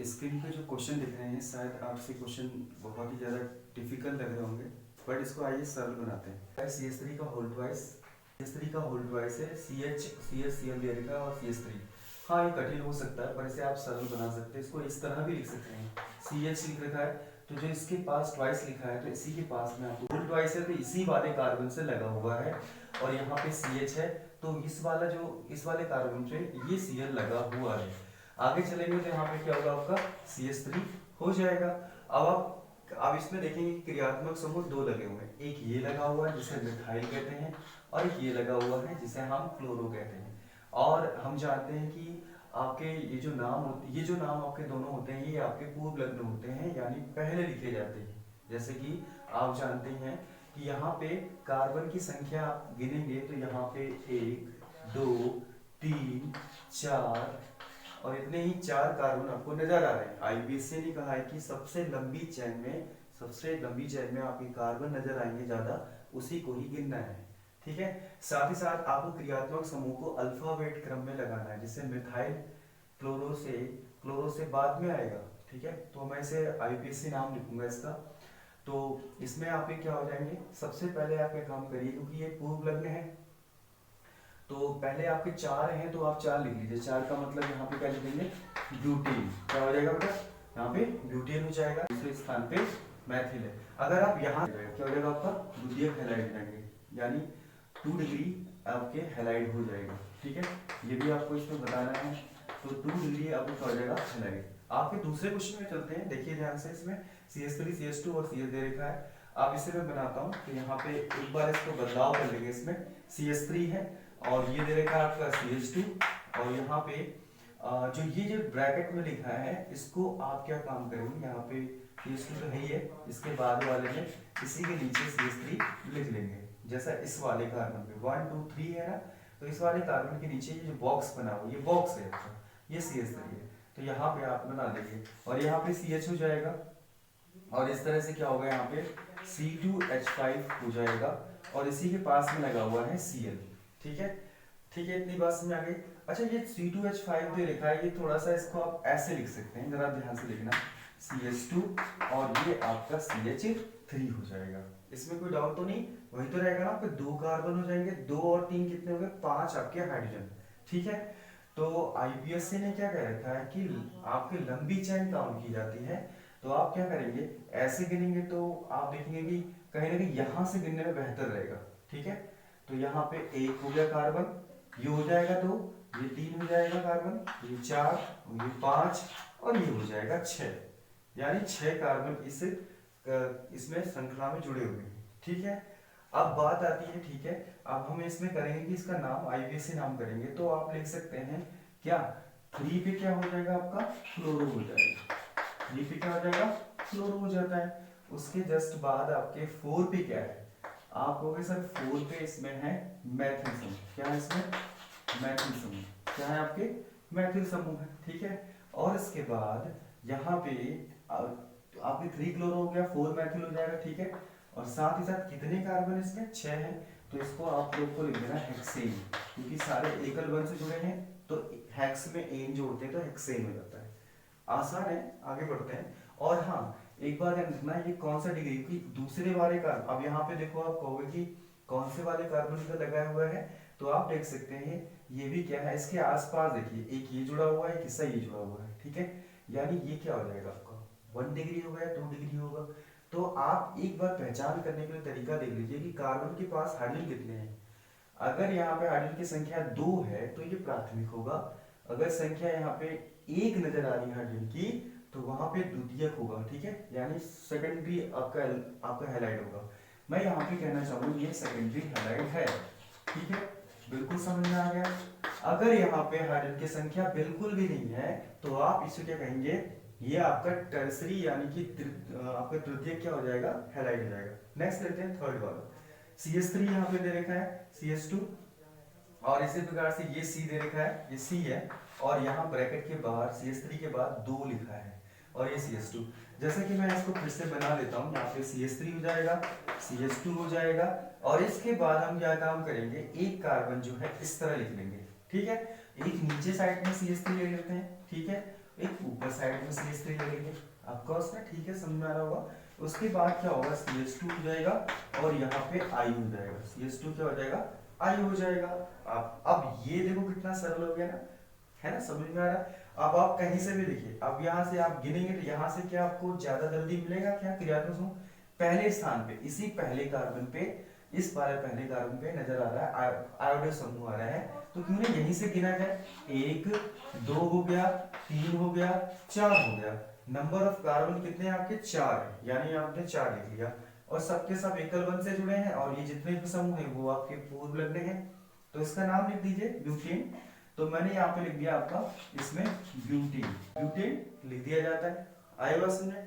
Screen पे जो question दिख रहे हैं शायद आपसे क्वेश्चन बहुत ही ज़्यादा डिफिकल्ट लग रहे होंगे, बट इसको आइए सरल बनाते हैं। सी एस थ्री का whole twice, C S three का होल ट्वाइस है सी एच सी एल दे रखा है और सी एस थ्री। हाँ ये कठिन हो सकता है पर इसे आप सरल बना सकते हैं। इसको इस तरह भी लिख सकते हैं, सी एच लिख रखा है तो जो इसके पास ट्वाइस लिखा है तो इसी के पास में आपको होल ट्वाइस है तो इसी वाले कार्बन से लगा हुआ है, और यहाँ पे सी एच है तो इस वाला जो इस वाले कार्बन पे ये सी एल लगा हुआ है। आगे चलेंगे तो यहाँ पे क्या होगा आपका सी एस थ्री हो जाएगा। अब इसमें देखेंगे कि क्रियात्मक समूह दो लगे हुए हैं, एक ये लगा हुआ है जिसे मिथाइल कहते हैं और एक ये लगा हुआ है जिसे हम क्लोरो कहते हैं। और हम जानते हैं कि आपके ये जो नाम आपके दोनों होते हैं ये आपके पूर्व लग्न होते हैं, यानी पहले लिखे जाते हैं। जैसे कि आप जानते हैं कि यहाँ पे कार्बन की संख्या आप गिनेंगे तो यहाँ पे 1 2 3 4 और इतने ही 4 कार्बन आपको नजर आ रहे हैं। आईपीएससी ने कहा है कि सबसे लंबी चेन में आपके कार्बन नजर आएंगे ज्यादा, उसी को ही गिनना है। ठीक है, साथ ही साथ आपको क्रियात्मक समूह को अल्फाबेट क्रम में लगाना है, जिससे मिथाइल क्लोरो से बाद में आएगा। ठीक है, तो मैं इसे आईपीएससी नाम लिखूंगा इसका। तो इसमें आपके क्या हो जाएंगे, सबसे पहले आप क्या काम करिए, क्योंकि ये पूर्व लग्न है तो पहले आपके 4 हैं तो आप 4 लिख लीजिए। 4 का मतलब यहाँ पे क्या लिखेंगे, ब्यूटेन। क्या हो जाएगा बेटा, यहाँ पे ब्यूटेन हो जाएगा। दूसरे स्थान पे मैथिल है। अगर आप यहाँ क्या हो जाएगा आपका द्वितीयक हैलाइड जाएंगे, यानी 2 डिग्री आपके हैलाइड हो जाएगा। ठीक है, ये भी आपको इसमें बताना है। तो 2 डिग्री आपको क्या हो जाएगा हैलाइड। आपके दूसरे क्वेश्चन में चलते हैं, देखिए ध्यान से। इसमें CH3 CH2 और CS दे रखा है। आप इसे मैं बनाता हूँ तो यहाँ पे एक बार इसको बदलाव कर लेंगे। इसमें CH3 है और ये दे रखा है आपका CH2, और यहाँ पे जो ये ब्रैकेट में लिखा है इसको आप क्या काम करेंगे, यहाँ पे CH2 तो है ही है, इसके बाद वाले में इसी के नीचे CH3 लिख लेंगे। जैसा इस वाले कार्बन पे 1 2 3 है ना, तो इस वाले कार्बन के नीचे ये जो बॉक्स बना हुआ ये बॉक्स है आपका, ये CH3 है तो यहाँ पे आप बना देंगे और यहाँ पे CH हो जाएगा। और इस तरह से क्या होगा, यहाँ पे C2H5 हो जाएगा और इसी के पास में लगा हुआ है Cl। ठीक है, ठीक है, इतनी बात समझ आ गई। अच्छा, ये C2H5 जो लिखा है ये थोड़ा सा इसको आप ऐसे लिख सकते हैं, जरा ध्यान से लिखना, CH2 और ये आपका CH3 हो जाएगा। इसमें कोई डाउट तो नहीं, वही तो रहेगा ना, आपके 2 कार्बन हो जाएंगे, 2 और 3 कितने हो गए, 5 आपके हाइड्रोजन। ठीक है, तो आईपीएससी ने क्या कह रखा है कि आपकी लंबी चेन काउंट की जाती है, तो आप क्या करेंगे, ऐसे गिनेंगे तो आप देखेंगे कि कहीं ना कहीं यहां से गिनने में बेहतर रहेगा। ठीक है, तो यहाँ पे 1 हो गया कार्बन, ये हो जाएगा 2, ये 3 हो जाएगा कार्बन, ये 4, ये 5 और ये हो जाएगा 6, यानी 6 कार्बन इसमें श्रृंखला में जुड़े हुए हैं। ठीक है, अब बात आती है, ठीक है, अब हम इसमें करेंगे कि इसका नाम आईपीएससी नाम करेंगे, तो आप लिख सकते हैं क्या, 3 पे क्या हो जाएगा आपका फ्लोरो हो जाएगा, 3 पे क्या हो जाएगा फ्लोरो हो जाता है। उसके जस्ट बाद आपके 4 पे क्या है, आप कहोगे सर 4 पे इसमें है मैथिल समूह। क्या है इसमें, मैथिल समूह। क्या है आपके मैथिल समूह है। ठीक है, और इसके बाद यहाँ पे आपके 3 क्लोरो हो गया, 4 मैथिल हो जाएगा। ठीक है, और साथ ही साथ कितने कार्बन इसमें 6 हैं, तो इसको आप लोग को लिख देना हेक्सेन, क्योंकि सारे एकल बंध से जुड़े हैं तो हेक्स में एन जोड़ते हैं तो हेक्सेन हो जाता है। आसान है, आगे बढ़ते हैं। और हाँ, एक बार ध्यान रखना, ये कौन सा डिग्री की दूसरे वाले कार्बन, अब यहाँ पे देखो आप कहोगे कि कौन से वाले कार्बन का लगाया हुआ है, तो आप देख सकते हैं ये भी क्या है, इसके आसपास देखिए एक ये जुड़ा हुआ है, एक हिस्सा ये जुड़ा हुआ है। ठीक है, यानी ये क्या हो जाएगा आपका 1 डिग्री हो गया, 2 डिग्री होगा। तो आप एक बार पहचान करने के लिए तरीका देख लीजिए कि कार्बन के पास हाइड्रोजन कितने हैं। अगर यहाँ पे हाइड्रोजन की संख्या 2 है तो ये प्राथमिक होगा, अगर संख्या यहाँ पे 1 नजर आ रही है हाइड्रोजन की तो वहां पे द्वितीयक होगा। ठीक है, यानी सेकेंडरी आपका हैलाइड होगा। मैं यहाँ पे कहना चाहूंगा ये सेकेंडरी हैलाइड है। ठीक है, बिल्कुल समझ में आ गया। अगर यहाँ पे हाइड्रोजन की संख्या बिल्कुल भी नहीं है तो आप इसे क्या कहेंगे, ये आपका टर्सरी यानी कि आपका तृतीयक क्या हो जाएगा, हैलाइड हो जाएगा। नेक्स्ट लेते हैं थर्ड वाला, CH3 यहाँ पे दे रखा है, CH2 और इसी प्रकार से ये C दे रखा है, ये C है और यहाँ ब्रैकेट के बाहर CH3 के बाद 2 लिखा है और ये CH2। जैसे कि मैं इसको फिर से बना लेता हूँ, यहाँ पे CH3 हो जाएगा, CH2 हो जाएगा और इसके बाद हम क्या काम करेंगे, एक कार्बन जो है इस तरह लिख लेंगे। ठीक है, एक नीचे साइड में CH3 ले लेते हैं, ठीक है, एक ऊपर साइड में CH3 ले लेंगे, आपका उसका ठीक है, समझ में आ रहा होगा। उसके बाद क्या होगा, CH2 हो जाएगा और यहाँ पे I हो जाएगा, CH2 क्या हो जाएगा, I हो जाएगा। अब ये देखो कितना सरल हो गया ना, है ना, समझ में आ रहा है। अब आप कहीं से भी देखिए, अब यहाँ से आप गिनेंगे तो यहाँ से क्या आपको ज्यादा जल्दी मिलेगा, क्या क्रियात्मक समूह पहले स्थान पे, इसी पहले कार्बन पे, इस वाले पहले कार्बन पे नजर आ रहा है आयोडो समूह आ रहा है, तो क्यों ना यहीं से गिना जाए, 1 2 हो गया, 3 हो गया, 4 हो गया। नंबर ऑफ कार्बन कितने आपके, 4 है, यानी आपने 4 लिख लिया, और सबके सब एकल बंध से जुड़े हैं, और ये जितने भी समूह हैं वो आपके पूर्व लग्न हैं, तो इसका नाम लिख दीजिए ब्यूटेन। तो मैंने यहाँ पे लिख दिया आपका इसमें ब्यूटेन, ब्यूटेन लिख दिया जाता है, आए बात समझे,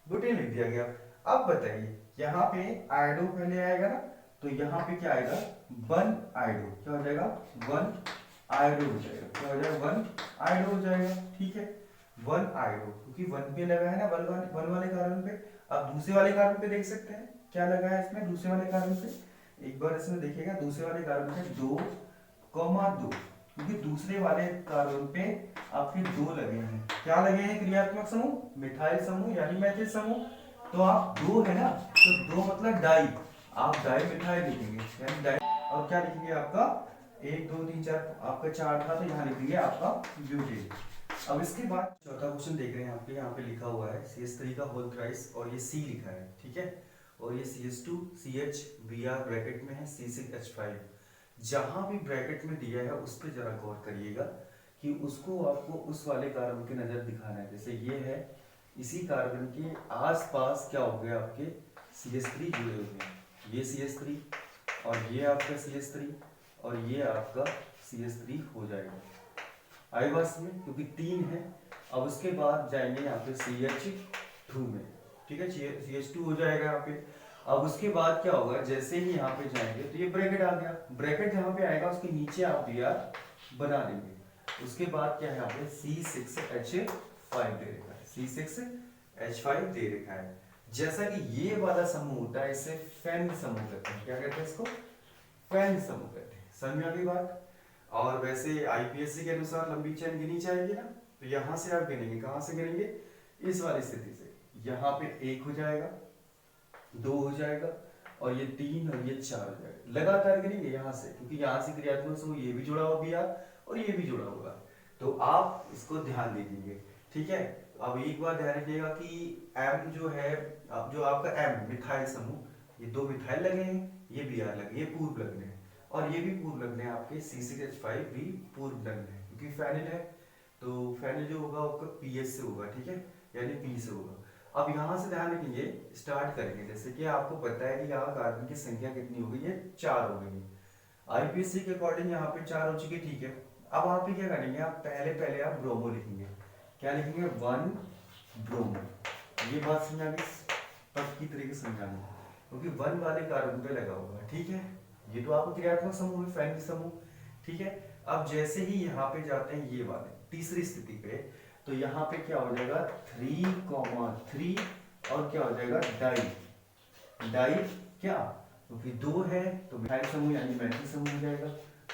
ब्यूटेन लिख दिया गया। अब बताइए यहाँ पे आयोडो पहले आएगा ना, तो यहाँ पे क्या आएगा, 1 आयोडो, क्या हो जाएगा, 1 आयोडो हो जाएगा, क्या हो जाएगा, 1 आयोडो हो जाएगा, ठीक है, 1 आयोडो, क्योंकि 1 पे लगा है ना, 1 वाले कार्बन पे। अब दूसरे वाले कार्बन पे देख सकते हैं क्या लगा है इसमें, दूसरे वाले कार्बन पे एक बार इसमें देखिएगा, दूसरे वाले कार्बन पे 2,2, क्योंकि दूसरे वाले कार्बन पे आपके 2 लगे हैं, क्या लगे हैं, क्रियात्मक समूह, मिथाइल समूह यानी मैथिल समूह, तो आप 2 है ना, तो 2 मतलब डाई, आप डाई मिथाइल लिखेंगे, यानी डाई, और क्या लिखेंगे आपका 1 2 3 4, आपका 4 था तो यहाँ लिखेंगे आपका ब्यूटेन। अब इसके बाद चौथा क्वेश्चन देख रहे हैं आपके, यहाँ पे लिखा हुआ है CH3 का होल थ्राइस, और ये C लिखा है, ठीक है, और ये CH2 CH Br ब्रैकेट में है, C6H5, जहां भी ब्रैकेट में दिया है उस पर जरा गौर करिएगा कि उसको आपको उस वाले कार्बन की नजर दिखाना है, जैसे ये है, इसी कार्बन के आसपास क्या हो गया, आपके CH3 जुड़े हुए हैं, ये CH3 और ये आपका CH3 और ये आपका CH3 हो जाएगा, आई बात में, क्योंकि 3 है। अब उसके बाद जाएंगे यहाँ पे CH2 में, ठीक है, CH2 हो जाएगा यहाँ पे। अब उसके बाद क्या होगा, जैसे ही यहाँ पे जाएंगे तो ये ब्रैकेट आ गया, ब्रैकेट जहाँ पे आएगा उसके नीचे आप Br बना देंगे। उसके बाद क्या है, यहाँ पे C6H5 दे रखा है, C6H5 दे रखा है। जैसा कि ये वाला समूह होता है इसे फैन समूह कहते हैं, क्या कहते हैं इसको, फैन समूह कहते हैं, समझ में आ गई बात। और वैसे आईपीएससी के अनुसार लंबी चेन गिनी जाएगी ना, तो यहाँ से आप गिनेंगे, कहाँ से गिनेंगे, इस वाली स्थिति से, यहाँ पे 1 हो जाएगा, 2 हो जाएगा, और ये 3 और ये 4 हो जाएगा, लगातार गिनेंगे यहाँ से, क्योंकि यहाँ से क्रियात्मक समूह ये भी जुड़ा हुआ भी और ये भी जुड़ा हुआ है, तो आप इसको ध्यान दीजिए, ठीक है। अब एक बात ध्यान रखिएगा कि M जो है, अब जो आपका M मिथाइल समूह, ये 2 मिथाइल लगे हैं, ये Br लगे, ये पूर्व लग्न है, और ये भी पूर्व लग्न है, आपके C6H5 भी पूर्व लग्न है, क्योंकि फेनिल है, तो फेनिल जो होगा आपका PS से होगा, ठीक है, यानी P से होगा। अब यहाँ से ध्यान रखेंगे, स्टार्ट करेंगे, जैसे कि आपको पता है कि यहाँ कार्बन की संख्या कितनी हो गई है, 4 हो गई है, आईपीएससी के अकॉर्डिंग यहाँ पे 4 हो चुकी, ठीक है। अब आप क्या करेंगे, आप पहले आप ब्रोमो लिखेंगे, क्या लिखेंगे, 1 ब्रोमो, ये बात समझ आ गई, पक्की तरीके से समझाना, क्योंकि 1 वाले कार्बन पे लगा हुआ है, ठीक है, ये तो आपका क्रियात्मक समूह है, फैमिली समूह, ठीक है। अब जैसे ही यहाँ पे जाते हैं ये वाले तीसरी स्थिति पे, तो यहाँ पे क्या हो जाएगा 3,3 और क्या हो जाएगा डाई, डाई क्या, क्योंकि 2 है तो मिथाइल समूह यानी मैथिल समूह हो जाएगा।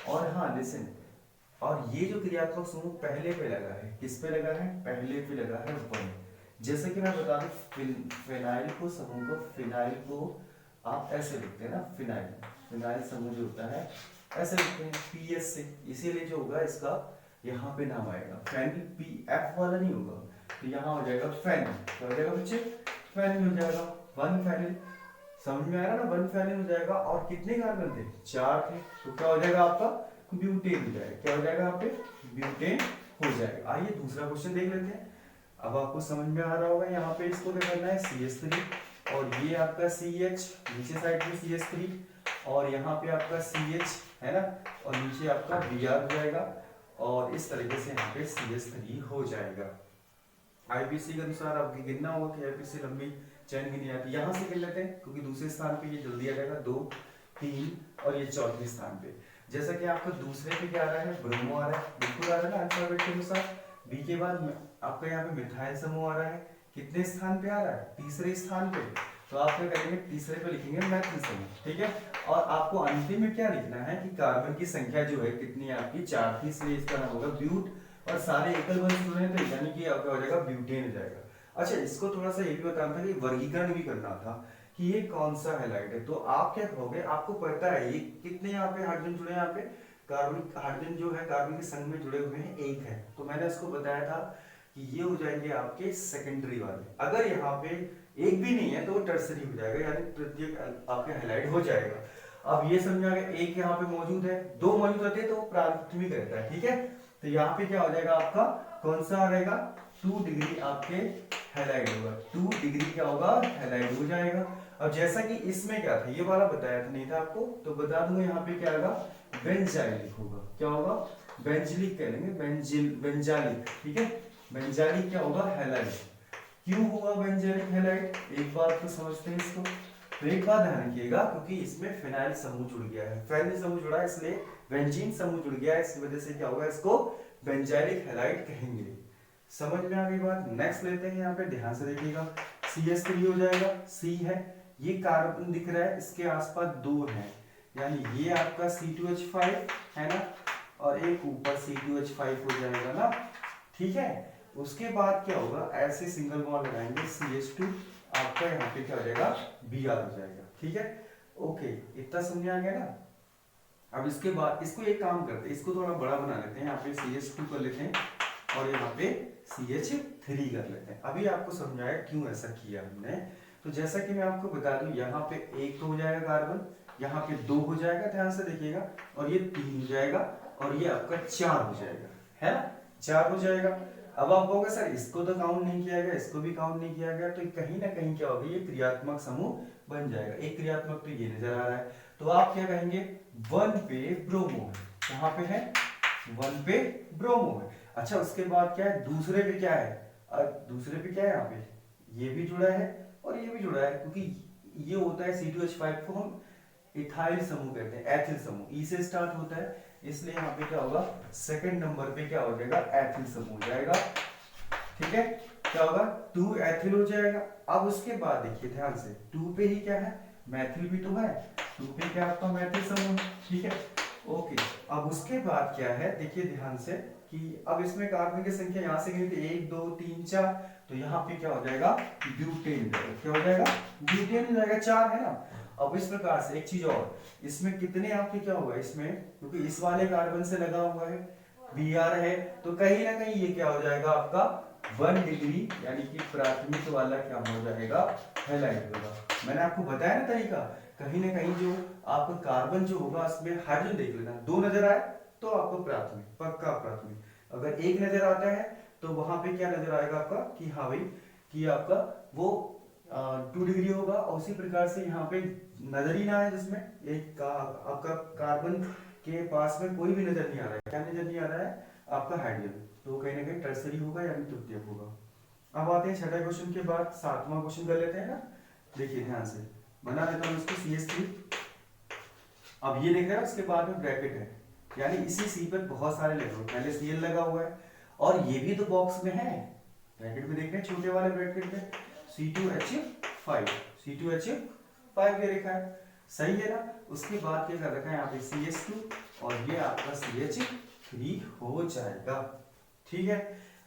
और हाँ लिसन, और ये जो क्रियात्मक समूह पहले पे लगा है, किस पे लगा है, पहले पे लगा है 1। जैसे कि मैं बता दूं, फिनाइल को समूह को, फिनाइल को आप ऐसे लिखते हैं ना, फिनाइल समूह जो होता है ऐसे लिखते हैं PS से, इसीलिए जो होगा इसका यहाँ पे नाम आएगा फेनिल, PF वाला नहीं होगा, तो यहाँ हो जाएगा फेनिल, क्या हो जाएगा बच्चे, फेनिल हो जाएगा, 1 फेनिल, समझ में आ रहा ना, 1 फेनिल हो जाएगा। और कितने कार्बन थे, 4 थे, तो क्या हो जाएगा आपका ब्यूटेन हो जाएगा, क्या हो जाएगा यहाँ पे ब्यूटेन हो जाएगा। आइए दूसरा क्वेश्चन देख लेते हैं, अब आपको समझ में आ रहा होगा, यहाँ पे इसको क्या करना है, CH3 और ये आपका CH, नीचे साइड में CH3 और यहाँ पे आपका CH है ना, और नीचे आपका Br हो जाएगा, और इस तरीके से यहाँ पे CH3 हो जाएगा। आईपीसी के अनुसार आपको गिनना होगा कि आईपीसी लंबी चैन गिनी जाती है, यहाँ से गिन लेते हैं क्योंकि दूसरे स्थान पे ये जल्दी आ जाएगा, 2 3 और ये चौथे स्थान पे। जैसा कि आपको दूसरे पे क्या आ रहा है, ब्रोमो आ रहा है, बिल्कुल आ रहा है ना अल्फाबेट के अनुसार। बी के बाद आपका यहाँ पे मिथाइल समूह आ रहा है, कितने स्थान पे आ रहा है, तीसरे स्थान पे। तो आप क्या करेंगे, तीसरे पे लिखेंगे मैथिल समूह, ठीक है। और आपको अंतिम में क्या लिखना है कि कार्बन की संख्या जो है कितनी है आपकी, 4 थी, इसलिए इसका नाम होगा ब्यूट, और सारे एकल वर्ण से जुड़े हैं तो यानी कि आपका हो जाएगा ब्यूटेन हो जाएगा। अच्छा, इसको थोड़ा सा ये भी बताना था कि वर्गीकरण भी करना था कि ये कौन सा हैलाइड है। तो आप क्या कहोगे, आपको पता है ये कितने यहाँ पे हाइड्रोजन जुड़े हैं, यहाँ पे कार्बन हाइड्रोजन जो है कार्बन के संग में जुड़े हुए हैं 1 है, तो मैंने इसको बताया था कि ये हो जाएंगे आपके सेकेंडरी वाले। अगर यहाँ पे एक भी नहीं है तो वो टर्सरी हो जाएगा, यानी तृतीयक आपके हैलाइड हो जाएगा। अब ये समझ आ गया, एक यहाँ पे मौजूद है, 2 मौजूद रहते हैं तो वो प्राथमिक रहता है, ठीक है। तो यहाँ पे क्या हो जाएगा आपका, कौन सा रहेगा, 2 डिग्री आपके हैलाइड होगा, 2 डिग्री क्या होगा, हैलाइड हो जाएगा। अब जैसा कि इसमें क्या था, ये वाला बताया था, नहीं था आपको, तो बता दूंगा यहाँ पे क्या होगा, बेंजाइलिक होगा। क्या होगा, बेंजलिक कह लेंगे, बेंजालिक, ठीक है। बेंजालिक क्या होगा, हैलाइड। क्यों हुआ बेंजालिक हैलाइड, एक बात तो समझते हैं इसको। तो एक बात ध्यान रखिएगा, क्योंकि इसमें फिनाइल समूह जुड़ गया है, फिनाइल समूह जुड़ा है इसलिए बेंजीन समूह जुड़ गया है, इस वजह से क्या होगा, इसको बेंजाइलिक हैलाइड कहेंगे। समझ में आ गई बात। नेक्स्ट लेते हैं, यहाँ पे ध्यान से देखिएगा, CH3 हो जाएगा, C है, ये कार्बन दिख रहा है, इसके आसपास 2 है, यानी ये आपका C2H5 है ना, और एक ऊपर C2H5 हो जाएगा ना, ठीक है। उसके बाद क्या होगा, ऐसे सिंगल बॉन्ड लगाएंगे, CH2 आपका यहाँ पे क्या हो जाएगा, Br हो जाएगा, ठीक है। ओके, इतना समझ आ गया ना। अब इसके बाद इसको एक काम करते हैं, इसको थोड़ा बड़ा बना लेते हैं, यहाँ पे CH2 कर लेते हैं और यहाँ पे CH3 कर लेते हैं। अभी आपको समझाया क्यों ऐसा किया हमने। तो जैसा कि मैं आपको बता दूं, यहाँ पे 1 तो हो जाएगा कार्बन, यहाँ पे 2 हो जाएगा, ध्यान से देखिएगा, और ये 3 हो जाएगा, और ये आपका 4 हो जाएगा, है ना, 4 हो जाएगा। अब आप कहोगे सर इसको तो काउंट नहीं किया गया, इसको भी काउंट नहीं किया गया, तो कहीं ना कहीं क्या होगा, ये क्रियात्मक समूह बन जाएगा। एक क्रियात्मक तो ये नजर आ रहा है, तो आप क्या कहेंगे, 1 पे ब्रोमो है, कहाँ पे है, 1 पे ब्रोमो है। अच्छा, उसके बाद क्या है, दूसरे पे क्या है, दूसरे पे क्या है, यहाँ पे ये भी जुड़ा है और ये भी जुड़ा है, क्योंकि ये होता है C2H5 को हम इथाइल समूह कहते हैं, एथिल समूह, ई से स्टार्ट होता है, इसलिए यहाँ पे क्या होगा, सेकंड नंबर पे क्या हो जाएगा, एथिल समूह हो जाएगा, ठीक है। क्या होगा, 2 एथिल हो जाएगा। अब उसके बाद देखिए ध्यान से, 2 पे ही क्या है, मैथिल भी तो है, 2 पे क्या आपका मैथिल समूह, ठीक है। ओके, अब उसके बाद क्या है, देखिए ध्यान से कि अब इसमें कार्बन की संख्या यहाँ से गिनती 1 2 3 4, तो यहाँ पे क्या हो जाएगा, ब्यूटेन, क्या हो जाएगा, ब्यूटेन हो जाएगा, 4 है ना। अब इस प्रकार से एक चीज और, इसमें कितने आपके क्या होगा, इसमें क्योंकि इस वाले कार्बन से लगा हुआ है, Br है, तो कहीं ना कहीं ये क्या हो जाएगा आपका 1 डिग्री, यानी कि प्राथमिक वाला क्या हो जाएगा, हैलाइड होगा। मैंने आपको बताया ना तरीका, कहीं ना कहीं जो आपका कार्बन जो होगा उसमें हाइड्रोजन देख लेना, 2 नजर आए तो आपको प्राथमिक, पक्का प्राथमिक। अगर 1 नजर आता है तो वहां पे क्या नजर आएगा आपका, कि हाँ भाई, कि आपका वो 2 डिग्री होगा। और उसी प्रकार से यहाँ पे नजर ही ना आए, जिसमें एक आपका कार्बन के पास में कोई भी नजर नहीं आ रहा है, क्या नजर नहीं आ रहा है, आपका हाइड्रोजन, तो कहीं ना कहीं टर्सरी होगा यानी तृतीयक होगा। अब आते हैं छठे क्वेश्चन के बाद 7वां क्वेश्चन कर लेते हैं ना। देखिए ध्यान से, बना लेता हूँ इसको, CH3। अब ये देख रहे हैं, उसके बाद में ब्रैकेट है, यानी इसी C पर बहुत सारे लगे हुए, पहले Cl लगा हुआ है, और ये भी तो बॉक्स में है, ब्रैकेट में देख रहे हैं, छोटे वाले ब्रैकेट में C2H5, C2H5 ये लिखा है, सही है ना। उसके बाद क्या कर रखा है यहाँ पे CH2, और ये आपका CH3 हो जाएगा, ठीक है।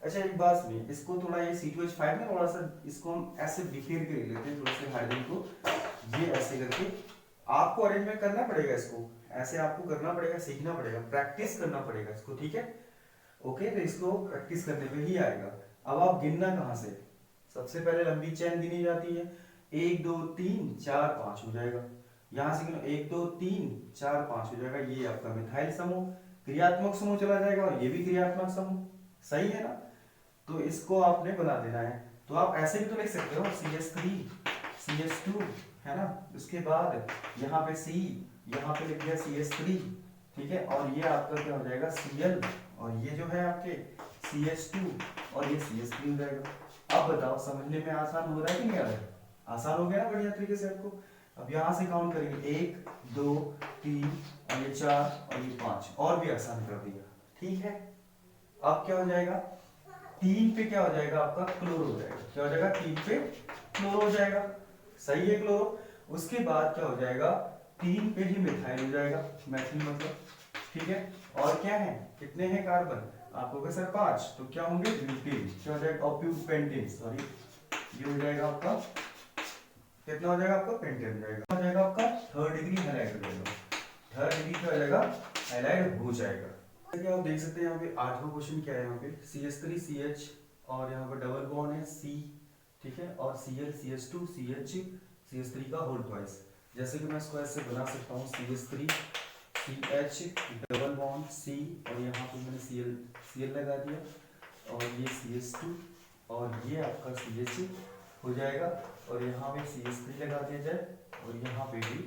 अच्छा, एक बात सुनिए, इसको थोड़ा ये C2H5 में थोड़ा सा इसको हम ऐसे बिखेर के ले लेते हैं, थोड़े से हाइड्रोजन को ये ऐसे करके, आपको अरेंजमेंट करना पड़ेगा, इसको ऐसे आपको करना पड़ेगा, सीखना पड़ेगा, प्रैक्टिस करना पड़ेगा इसको, ठीक है। ओके, तो इसको प्रैक्टिस करने पे ही आएगा। अब आप गिनना कहाँ से, सबसे पहले लंबी चेन गिनी जाती है, 1 2 3 4 5 हो जाएगा, यहाँ से गिनो 1 2 3 4 5 हो जाएगा, ये आपका मिथाइल समूह, क्रियात्मक समूह चला जाएगा, और ये भी क्रियात्मक समूह, सही है ना। तो इसको आपने बना देना है, तो आप ऐसे भी तो लिख सकते हो, CH3 CH2 है ना, उसके बाद यहाँ पे C, यहाँ पे लिख दिया CH3, ठीक है, और ये आपका क्या हो जाएगा Cl, और ये जो है आपके CH2, और ये CH3 हो जाएगा। अब बताओ समझने में आसान हो रहा है कि नहीं आ रहा है, आसान हो गया ना बढ़िया तरीके से आपको। अब यहाँ से काउंट करेंगे 1 2 3 और ये 4 और ये 5, और भी आसान कर दिया, ठीक है। अब क्या हो जाएगा, 3 पे क्या हो जाएगा आपका क्लोरो हो जाएगा, क्या हो जाएगा, 3 पे क्लोरो हो जाएगा। सही है क्लोरो। उसके बाद क्या हो जाएगा, 3 पे ही मिथाइल हो जाएगा, मैथिल मतलब, ठीक है। और क्या है, कितने हैं कार्बन, आपको कहा सर 5, तो क्या होंगे ब्यूटेन, क्या हो जाएगा, पेंटेन, सॉरी ये हो जाएगा आपका, कितना हो जाएगा आपका, पेंटेन हो जाएगा, हो जाएगा आपका 3rd डिग्री हैलाइड हो जाएगा, 3rd डिग्री क्या हो जाएगा, हैलाइड हो जाएगा। जैसे आप देख सकते हैं यहाँ पे 8वां क्वेश्चन क्या है, यहाँ पे CH3CH और यहाँ पर डबल बॉन्ड है C, ठीक है, और Cl CH2 CH CH3 का होल ट्वाइस। जैसे कि मैं इसको ऐसे बना सकता हूँ, CH3 CH double bond C, और यहाँ पे मैंने Cl लगा दिया, और ये CH2 और ये आपका CH हो जाएगा, और यहाँ पे CH3 लगा दिया जाए, और यहाँ पे भी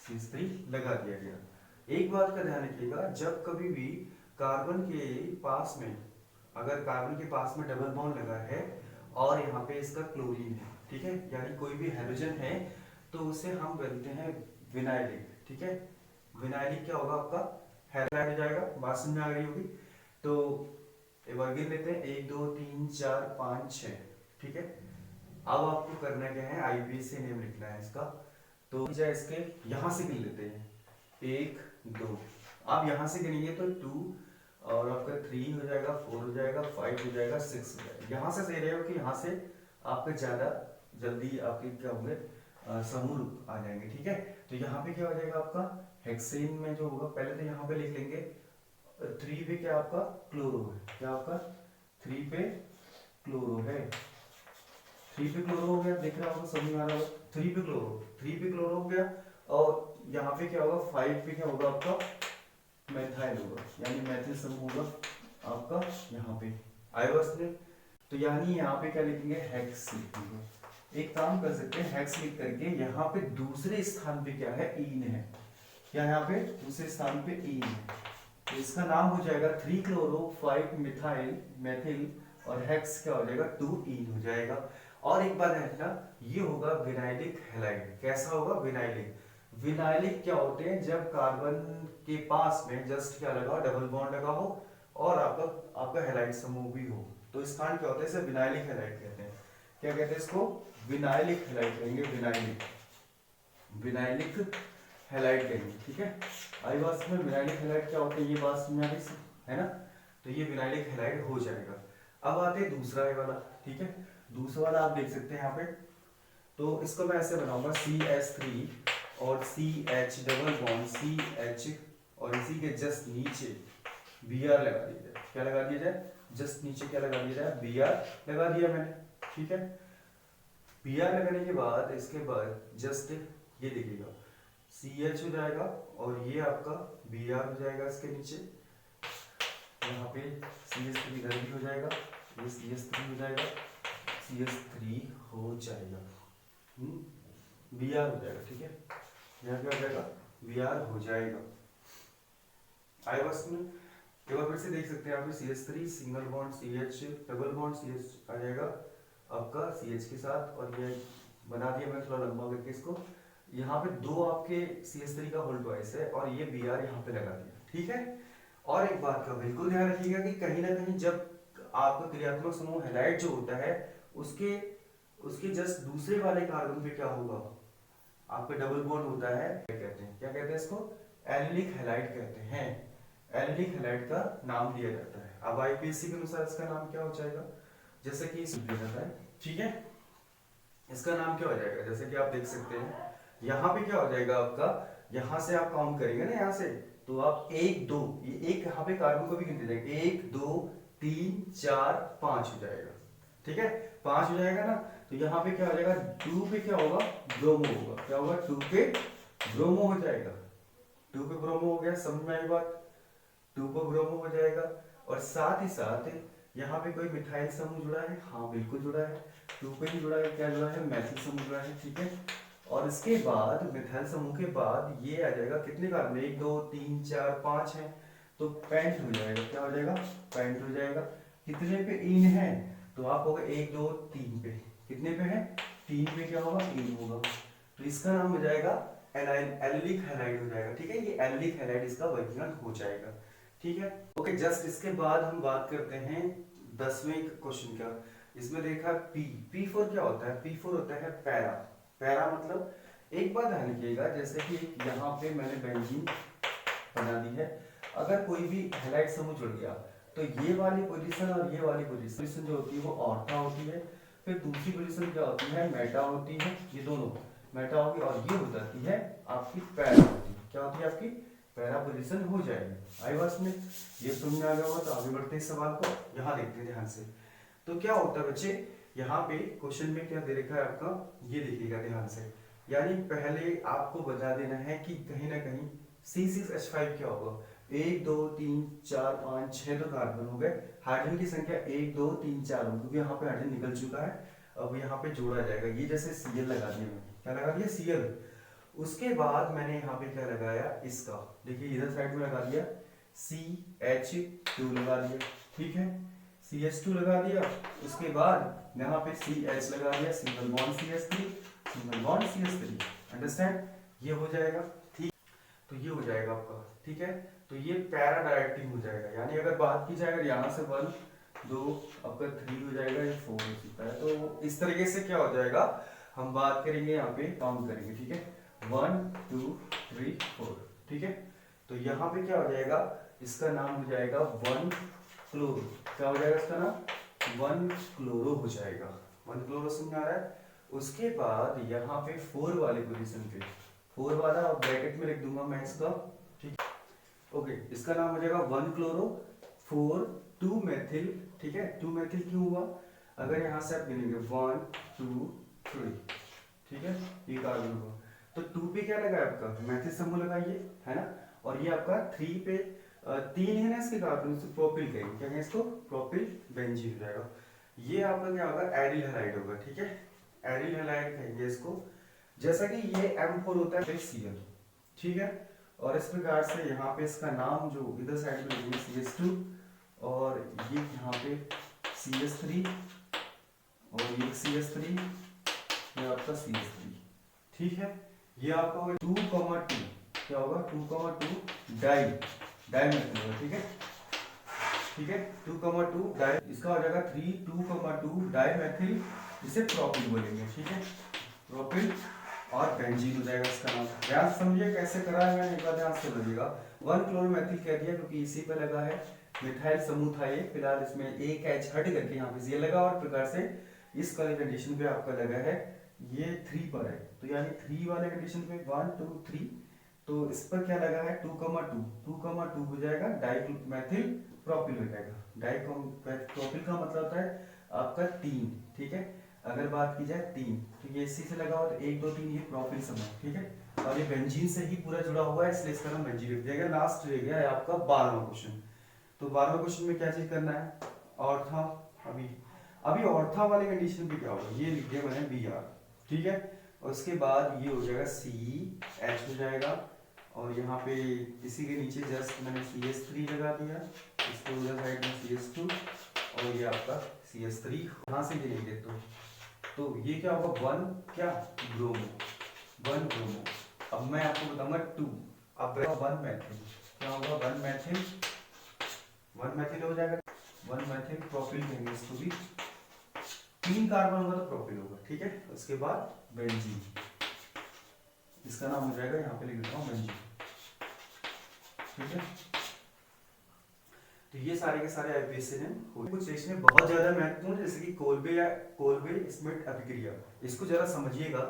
CH3 लगा दिया गया। एक बात का ध्यान रखिएगा, जब कभी भी कार्बन के पास में, अगर कार्बन के पास में डबल बॉन्ड लगा है और यहाँ पे इसका क्लोरीन है, ठीक है, यानी कोई भी हाइड्रोजन है, तो उसे हम बोलते हैं विनाइलिक, ठीक है। विनाइलिक क्या होगा आपका, हैलाइड हो जाएगा, बात समझ में आ गई होगी। तो एक बार गिन लेते हैं, 1 2 3 4 5 6, ठीक है। अब आपको करना क्या है, IUPAC नेम लिखना है इसका, तो इसके यहाँ से गिन लेते हैं, 1 2, आप यहाँ से गिनेंगे तो 2 और आपका 3 हो जाएगा, 4 हो जाएगा, 5 हो जाएगा, 6 हो जाएगा। यहाँ से सही रहेगा कि यहाँ से आपके ज्यादा जल्दी आपके क्या होंगे, समूह आ जाएंगे, ठीक है। तो यहाँ पे क्या हो जाएगा आपका, हेक्सेन में जो होगा, पहले तो यहाँ पे लिख लेंगे 3 पे क्या आपका क्लोरो है, क्या आपका 3 पे क्लोरो है, 3 पे क्लोरो हो गया, दिख रहा होगा, समझ में आ रहा होगा, 3 पे क्लोरो हो गया। और यहाँ पे क्या होगा, 5 पे क्या होगा आपका मैथाइल होगा, यानी मैथिल समूह होगा आपका यहाँ पे, आइवर्स में। तो यानी यहाँ पे क्या लिखेंगे, हेक्स लिखेंगे। एक काम कर सकते हैं, हेक्स लिख करके यहाँ पे दूसरे स्थान पे क्या है, ईन है, क्या यहाँ पे दूसरे स्थान पे ईन है, तो इसका नाम हो जाएगा 3 क्लोरो 5 मिथाइल मैथिल, और हेक्स क्या हो जाएगा 2 ईन हो जाएगा। और एक बात है, ये होगा विनाइलिक हैलाइड। कैसा होगा, विनाइलिक। विनाइलिक क्या होते हैं, जब कार्बन के पास में जस्ट क्या लगा हो, डबल बॉन्ड लगा हो, और आपका आपका हैलाइड समूह भी हो, तो इस कारण क्या होता है, इसे विनाइलिक हैलाइड कहते हैं। क्या कहते हैं इसको, विनाइलिक हैलाइड कहेंगे, विनाइलिक हैलाइड कहेंगे, ठीक है। आई बात में विनाइलिक हैलाइड क्या होता है, ये बात समझ आ गई है ना, तो ये विनाइलिक हैलाइड हो जाएगा। अब आते हैं दूसरा वाला, ठीक है। दूसरा वाला आप देख सकते हैं यहाँ पे, तो इसको मैं ऐसे बनाऊंगा, CH3 और CH डबल बॉन्ड CH, और इसी के जस्ट नीचे Br लगा दिया जाए, क्या लगा दिया जाए, जस्ट नीचे क्या लगा दिया जाए, Br लगा दिया मैंने, ठीक है। Br लगाने के बाद इसके बाद जस्ट ये देखिएगा, CH हो जाएगा, और ये आपका Br हो जाएगा इसके नीचे, यहाँ पे CH3 इधर भी हो जाएगा, ये CH3 हो जाएगा, CH3 हो जाएगा, Br हो जाएगा, ठीक है। यहाँ क्या हो जाएगा, Br हो जाएगा। आई बस में एक बार फिर से देख सकते हैं आप, CH3 single bond CH double bond CH आ जाएगा आपका CH के साथ, और ये बना दिया मैंने थोड़ा लंबा करके इसको, यहाँ पे 2 आपके CH3 का होल ट्वाइस है, और ये Br यहाँ पे लगा दिया, ठीक है। और एक बात का बिल्कुल ध्यान रखिएगा कि कहीं ना कहीं जब आपका क्रियात्मक समूह हैलाइड जो होता है, उसके उसके जस्ट दूसरे वाले कार्बन पे क्या होगा, आपका डबल बॉन्ड होता है, क्या कहते हैं इसको, एलिलिक हैलाइड कहते हैं। एलिलिक हैलाइड का नाम दिया जाता है। अब IUPAC के अनुसार इसका नाम क्या हो जाएगा, जैसे कि दिया जाता है, ठीक है। इसका नाम क्या हो जाएगा, जैसे कि आप देख सकते हैं, यहाँ पे क्या हो जाएगा आपका, यहाँ से आप काउंट करेंगे ना, यहाँ से, तो आप 1 2, ये एक यहाँ पे कार्बन को भी गिनते जाएंगे, 1 2 3 4 5 हो जाएगा, ठीक है, 5 हो जाएगा ना। तो यहाँ पे क्या हो जाएगा, 2 पे क्या होगा, ब्रोमो होगा, क्या होगा, 2 पे ब्रोमो हो जाएगा, 2 पे ब्रोमो हो गया, समझ में आई बात, 2 पे ब्रोमो हो जाएगा। और साथ ही साथ यहाँ पे कोई मिथाइल समूह जुड़ा है, हाँ बिल्कुल जुड़ा है, 2 पे ही जुड़ा है, क्या जुड़ा है, मैथिल समूह जुड़ा है, ठीक है। और इसके बाद मिथाइल समूह के बाद ये आ जाएगा, कितने कार्बन, 1 2 3 4 5 है, तो पेंट हो जाएगा, क्या हो जाएगा, पेंट हो जाएगा। कितने पे इन है, तो आप होगा 1 2 3 पे, कितने पे है, 3 पे क्या होगा, इन होगा, तो इसका नाम हो जाएगा एलिलिक हैलाइड हो जाएगा, ठीक है। ये एलिलिक हैलाइड इसका वर्गीकरण हो जाएगा, ठीक है। ओके, जस्ट इसके बाद हम बात करते हैं 10वें क्वेश्चन का। इसमें देखा P4 क्या होता है, P4 होता है पैरा, पैरा मतलब एक बात ध्यान रखिएगा, जैसे कि यहाँ पे मैंने बेंजीन बना दी है, अगर कोई भी हैलाइड समूह जुड़ गया तो ये वाली पोजीशन और ये वाली पोजीशन जो होती है वो ऑर्था होती है, फिर दूसरी पोजीशन क्या होती है, मेटा होती है, ये दोनों मेटा होगी, और ये हो जाती है आपकी पैरा होती है। क्या होती है आपकी पैरा पोजीशन हो जाएगी। आई बस में ये समझ में आ गया होगा। तो आगे बढ़ते हैं सवाल को, यहाँ देखते हैं ध्यान से। तो क्या होता है बच्चे, यहाँ पे क्वेश्चन में क्या दे रखा है आपका, ये देखिएगा ध्यान से। यानी पहले आपको बता देना है कि कहीं ना कहीं C6H5 क्या होगा, 1 2 3 4 5 6 तो कार्बन हो गए, हाइड्रोजन की संख्या 1 2 3 4 हो, क्योंकि यहाँ पे हाइड्रोजन निकल चुका है, अब यहाँ पे जोड़ा जाएगा। ये जैसे Cl लगा दिया मैंने, क्या लगा दिया Cl। उसके बाद मैंने यहाँ पे क्या लगाया, इसका देखिए इधर साइड में लगा दिया CH2 लगा दिया, ठीक है CH2 लगा दिया। उसके बाद यहाँ पे CH लगा दिया, single bond CH3, single bond CH3, understand, ये हो जाएगा, ठीक। तो ये हो जाएगा आपका, ठीक है। तो ये पैरा डायरेक्टिंग हो जाएगा, यानी अगर बात की जाए अगर यहाँ से 1 2 आपका 3 हो जाएगा, ये 4 हो सकता है। तो इस तरीके से क्या हो जाएगा, हम बात करेंगे यहाँ पे काउंट करेंगे, ठीक है 1 2 3 4, ठीक है। तो यहाँ पे क्या हो जाएगा, इसका नाम हो जाएगा 1 क्लोरो, क्या हो जाएगा इसका नाम 1 क्लोरो हो जाएगा, 1 क्लोरो समझ आ रहा है। उसके बाद यहाँ पे 4 वाले पोजीशन पे 4 वाला और ब्रैकेट में लिख दूंगा मैं इसका, ठीक ओके। इसका नाम हो जाएगा 1 क्लोरो 4 2 मेथिल, ठीक है 2 मेथिल क्यों हुआ, अगर यहाँ से आप गिनेंगे 1 2 3, ठीक है ये कार्बन हुआ। तो 2 पे क्या लगा आपका मेथिल समूह लगाइए, है ना, और ये आपका 3 पे 3 है ना इसके कार्बन, से प्रोपिल कहेंगे, क्या कहेंगे इसको, प्रोपिल बेंजीन हो जाएगा। ये आपका क्या होगा, एरिल हैलाइड होगा, ठीक है एरिल हैलाइड कहेंगे इसको। जैसा कि ये M4 होता है Cl, ठीक है, और इस प्रकार से यहाँ पे इसका नाम जो इधर साइड में लिखेंगे CH2, और ये यहाँ पे CH3, और ये CH3, ये आपका CH3, ठीक है। ये आपका होगा 2,2, क्या होगा 2,2 डाई मेथिल होगा, ठीक है ठीक है 2,2 डाई, इसका हो जाएगा 3 2,2 डाई मेथिल, इसे प्रोपिल बोलेंगे, ठीक है प्रोपिल, और बेंजीन हो जाएगा इसका नाम। ध्यान समझिए कैसे करा है मैंने, एक बार ध्यान से समझिएगा। 1 क्लोरोमेथिल कह दिया क्योंकि इसी पे लगा है, मिथाइल समूह था ये, फिलहाल इसमें एक H हट करके यहाँ पे ये लगा, और प्रकार से इस वाले कंडीशन पे आपका लगा है ये 3 पर है, तो यानी 3 वाले कंडीशन पे 1 2 3, तो इस पर क्या लगा है 2,2 हो जाएगा डाइमेथिल प्रोपिल हो जाएगा। डाइप्रोपिल का मतलब होता है आपका 3, ठीक है, अगर बात की जाए 3, तो ये इसी से लगा हुआ, तो 1 2 3 ये प्रोपिल समूह, ठीक है, और ये बेंजीन से ही पूरा जुड़ा हुआ है, इसलिए इसका नाम बेंजीन लिख दिया गया। लास्ट रह गया है आपका 12वां क्वेश्चन। तो 12वें क्वेश्चन में क्या चीज करना है, ऑर्था, अभी ऑर्था वाले कंडीशन पे क्या होगा, ये लिख दिया मैंने Br, ठीक है, और उसके बाद ये हो जाएगा CH हो जाएगा, और यहाँ पे इसी के नीचे जस्ट मैंने CH3 लगा दिया, इसके उधर साइड में CH2, और ये आपका CH3 यहाँ से गिनेंगे तो ये क्या होगा 1 क्या ब्रोमो, 1 ब्रोमो। अब मैं आपको बताऊंगा 2, अब 1 मैथिल, क्या होगा 1 मैथिल, 1 मैथिल हो जाएगा, 1 मैथिल प्रोपिल कहेंगे इसको भी, 3 कार्बन होगा तो प्रोपिल होगा, ठीक है। उसके बाद बेंजीन, इसका नाम हो जाएगा यहाँ पे लिख देता हूँ बेंजीन, ठीक है। तो ये सारे के सारे आईपीएसएन हैं। कुछ इसमें बहुत ज्यादा महत्वपूर्ण, जैसे कि कोल्बे स्मिथ अभिक्रिया, इसको जरा समझिएगा,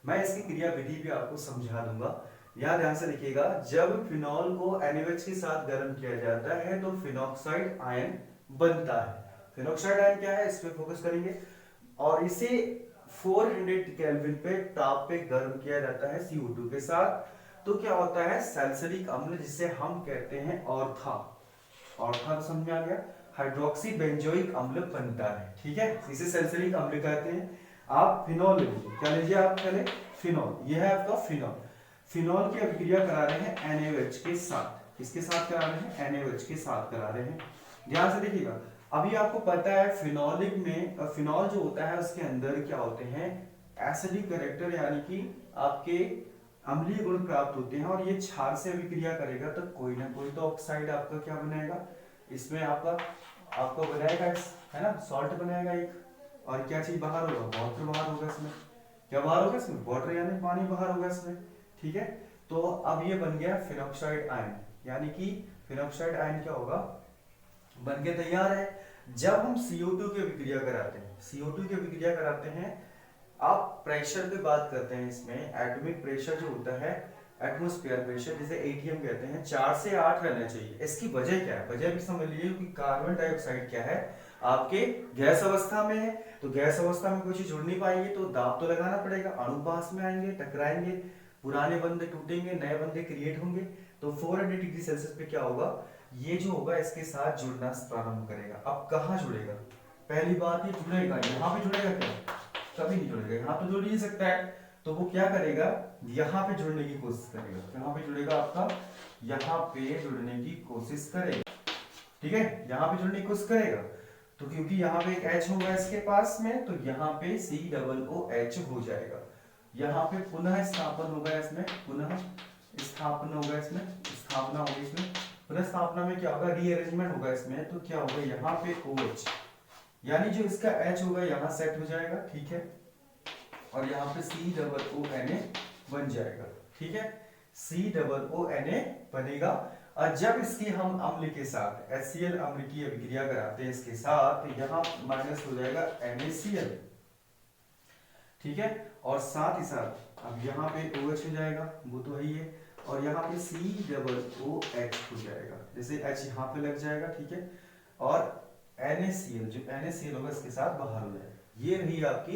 मैं इसकी क्रिया विधि भी आपको समझा दूंगा। यहाँ ध्यान से लिखिएगा, जब फिनॉल को NaOH के साथ गर्म किया जाता है तो फिनॉक्साइड आयन बनता है। फिनॉक्साइड आयन क्या है, इस पे फोकस करेंगे, और इसे 400 केल्विन पे ताप पे गर्म किया जाता है CO2 के साथ, तो क्या होता है सैलिसिलिक अम्ल, जिसे हम कहते हैं ऑर्था, ऑर्था समझ में आ गया, हाइड्रोक्सी बेंजोइक अम्ल बनता है, ठीक है, इसे सैलिसिलिक अम्ल कहते हैं। आप फिनॉल लीजिए, क्या लीजिए आप पहले फिनॉल, यह है आपका फिनॉल, फिनॉल की अभिक्रिया करा रहे हैं NaOH के साथ, किसके साथ करा रहे हैं NaOH के साथ करा रहे हैं। ध्यान से देखिएगा, अभी आपको पता है फिनोलिक में फिनॉल जो होता है उसके अंदर क्या होते हैं एसिडिक कैरेक्टर, यानी कि आपके अम्लीय गुण प्राप्त होते हैं, और ये क्षार से अभिक्रिया करेगा तो कोई ना कोई तो ऑक्साइड आपका क्या बनाएगा, इसमें आपको बनाएगा, है ना, सॉल्ट बनाएगा एक, और क्या चीज बाहर होगा, वाटर बाहर होगा इसमें, क्या बाहर होगा इसमें, वाटर यानी पानी बाहर होगा इसमें, ठीक है। तो अब ये बन गया फिनॉक्साइड आयन, यानी कि फिनॉक्साइड आयन क्या होगा, बन के तैयार है। जब हम CO2 की विक्रिया कराते हैं, CO2 की विक्रिया कराते हैं, आप प्रेशर पे बात करते हैं, इसमें एटॉमिक प्रेशर जो होता है, एटमॉस्फेयर प्रेशर जिसे ATM कहते हैं, 4 से 8 रहना चाहिए। इसकी वजह क्या है, वजह भी समझ लीजिए कि कार्बन डाइऑक्साइड क्या है, आपके गैस अवस्था में है, तो गैस अवस्था में कोई चीज जुड़ नहीं पाएगी तो दाब तो लगाना पड़ेगा, अणु पास में आएंगे, टकराएंगे, पुराने बंधे टूटेंगे, नए बंधे क्रिएट होंगे, तो 400 डिग्री सेल्सियस पे क्या होगा, ये जो होगा इसके साथ जुड़ना प्रारंभ करेगा। अब कहाँ जुड़ेगा, पहली बात ये जुड़ेगा, यहाँ पे जुड़ेगा क्या, कभी नहीं जुड़ेगा, यहाँ तो जुड़ ही नहीं सकता है, तो वो क्या करेगा, यहाँ पे जुड़ने की कोशिश करेगा, यहाँ पे जुड़ेगा आपका, यहाँ पे जुड़ने की कोशिश करेगा, ठीक है, यहाँ पे जुड़ने की कोशिश करेगा। तो क्योंकि यहाँ पे एक H होगा इसके पास में, तो यहाँ पे COOH हो जाएगा, यहाँ पे पुनः स्थापन होगा इसमें, पुनः स्थापन होगा इसमें, स्थापना होगी इसमें, पुनः स्थापना में क्या होगा, रीअरेंजमेंट होगा इसमें, तो क्या होगा यहाँ पे OH, यानी जो इसका H होगा यहाँ सेट हो जाएगा, ठीक है, और यहाँ पे COONA बन जाएगा, ठीक है, COONA बनेगा। और जब इसकी हम अम्ल के साथ HCl अम्ल की अभिक्रिया कराते हैं इसके साथ, तो यहाँ माइनस हो जाएगा NaCl, ठीक है, और साथ ही साथ अब यहाँ पे OH हो जाएगा, वो तो है ही है, और यहाँ पे COOH हो जाएगा, जैसे H यहाँ पे लग जाएगा, ठीक है, और NaCl जो NaCl होगा इसके साथ बाहर हो जाएगा। ये रही आपकी